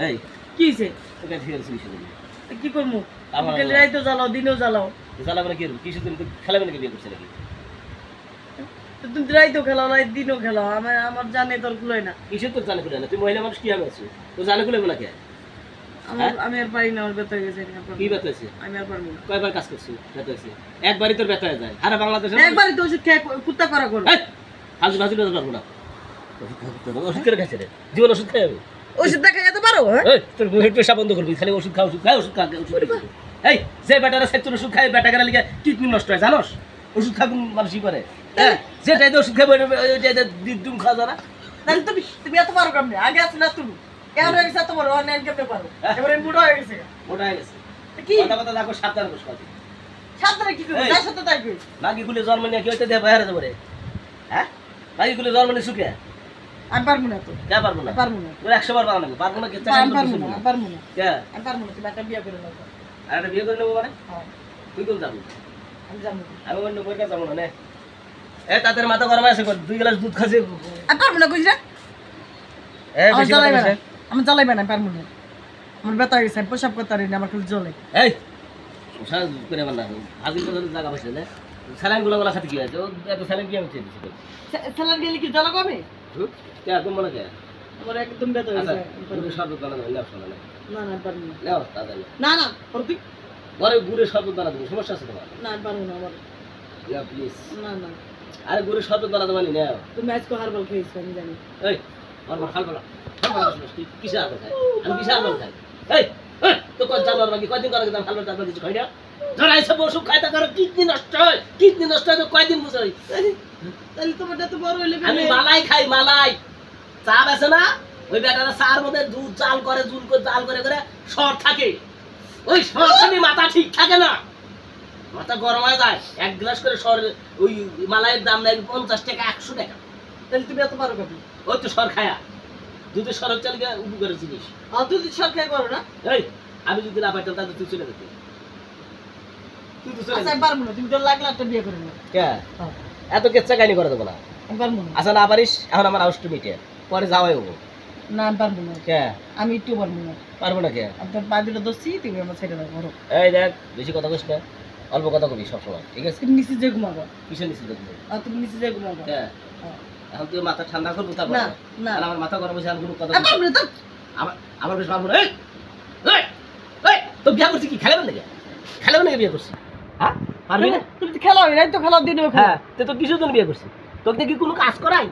এই কি হইছে তোকে ঠিক আছে কিছু দিন কি করমু আমার কাল রাইতো জ্বালাও দিনেও জ্বালাও জ্বালা মানে কি কিছু দিন খেলাবে নাকি বিয়ে করছে নাকি তো তুমি রাইতো খেলাও রাত দিনও খেলাও আমার জানে তোর কুলোয় না কিসের তোর জানে খুলে না তুই মহিলা মানুষ কি হবে আছো তো জানে খুলে না কে আমি আর পারি না আমার ব্যথা হয়ে গেছে কি ব্যথা হয়েছে আমি আর পারবো না কয়বার কাজ করছি ব্যথা হয়েছে একবারই তোর ব্যথা হয়ে যায় সারা বাংলাদেশে একবারই তো ওষুধ খেয়ে কুত্তা করা করো হাজু ভাজু ব্যথা পারবো না ওষুধ করে খাইছে রে জীবন ওষুধ খাই আমি ওষুধ দেখা যেতে পারো হ্যাঁ তোর বুকের পেশা বন্ধ করবি খালি ওষুধ খা ওষুধ এই যে বেটারা সেক্টর ওষুধ খায় বেটা গেলে লিখে কিডনি নষ্ট হয় জানোস ওষুধ খা কোন মানুষই করে হ্যাঁ যেটাই ওষুধ খাবে ওইটাই দুম খাওয়া যায় না তাহলে তুমি এত পারো কেমনে আগে আসলে না তুমি কেন হয়ে গেছে তোমার অনলাইন কেমনে পারো এবারে বুড়ো হয়ে গেছে ওটা হয়ে গেছে কি কথা কথা দেখো সাবধানে বসে কথা সাতটা কি করবে তার সাথে তাই কই নাকি গুলি জন্ম নিয়ে কি হইতে দেয় বাইরে যাবো রে হ্যাঁ নাকি গুলি জন্ম নিয়ে সুখে আমি পারবো না তো কে পারবো না পারবো না তোর 100 বার পারবো না পারবো না কে আমি পারবো না আমি পারবো না কে আমি পারবো না তুমি একটা বিয়ে করে নাও আর একটা বিয়ে করে নেবো মানে হ্যাঁ তুই কোন যাবি আমি জানি আমি অন্য বইটা যাবো না নে এ তাদের মাথা গরম আছে 2 গ্লাস দুধ খাসি আমি পারবো না কইরা এ বেশি কথা বলছে আমি জ্বালাইবে না পারবো না আমার ব্যথা হয়ে গেছে প্রসাব করতে পারি না আমার খালি জ্বলে এই ওসা করে বানা হাজির করে জায়গা বসে না সালাম গুলো খাতে কি আছে ও এত সালাম কি আমি চেয়ে দিছি স্যালাড গেলে কি জ্বালা কমে কে একদম মনে কে আমার একদম ব্যথা হয়ে গেছে গুড়ের শরবত বানানো না শোনা না না না পারবো না নাও তাহলে না না করবি ঘরে গুড়ের শরবত বানাতে সমস্যা আছে তোমার না পারবো না আমার না প্লিজ না না আরে গুড়ের শরবত বানাতে পারি নাও তুমি আজকে হারবাল খেয়েছো আমি জানি এই আমার খাল বলা কিসে আলো খাই আমি কিসে আলো খাই এই তো কত জানার বাকি কয়দিন করে দাম খালো তারপর কিছু খাই না যারা এসব ওষুধ খাই তা করে কিডনি নষ্ট হয় কিডনি নষ্ট হয় তো কয়দিন বুঝাই তাহলে তোমারটা তো বড় হইলে আমি মালাই খাই মালাই চা আছে না ওই বেটারা চার মধ্যে দুধ জাল করে জুল করে জাল করে করে সর থাকে ওই সর খালি মাথা ঠিক থাকে না মাথা গরম হয়ে যায় 1 গ্লাস করে সর ওই মালাইয়ের দাম নেয় 50 টাকা 100 টাকা তাহলে তুমি এত পারো কেন ওই তো সর খায়া দুধের সর হচ্ছে লিখে উপকারের জিনিস আর তুই সব খেয়ে করো না এই আমি যদি না পাইতাম তাহলে তুই চলে যেতি তুই তো চলে আচ্ছা আমি পারবো না তুমি তো লাগলে একটা বিয়ে করে নাও কে হ্যাঁ এত কেচ্ছা কাহিনী করে দেবো না আমি পারবো না আচ্ছা না পারিস এখন আমার আউস টু মিটে পরে যাওয়াই হবো না আমি পারবো না কে আমি একটু পারবো না পারবো না কে আপনার পা দুটো দোষী তুমি আমার ছেড়ে দাও করো এই দেখ বেশি কথা কইস না অল্প কথা কবি সবসময় ঠিক আছে তুমি নিচে যে ঘুমাবো কিসের নিচে দেখবো আর তুমি নিচে যে ঘুমাবো কে হ্যাঁ। এখন তুই মাথা ঠান্ডা করবো তারপর না না আর আমার মাথা গরম হয়েছে আর কোনো কথা আমি পারবো না তো আমার বেশ পারবো না এই এই এই তো বিয়ে করছি কি খেলাবেন নাকি খেলাবেন নাকি বিয়ে করছি হ্যাঁ পারবি না তুমি তো খেলাও রাত তো খেলাও দিনেও খেলাও হ্যাঁ তো কিসের জন্য বিয়ে করছি তোকে কি কোনো কাজ করাই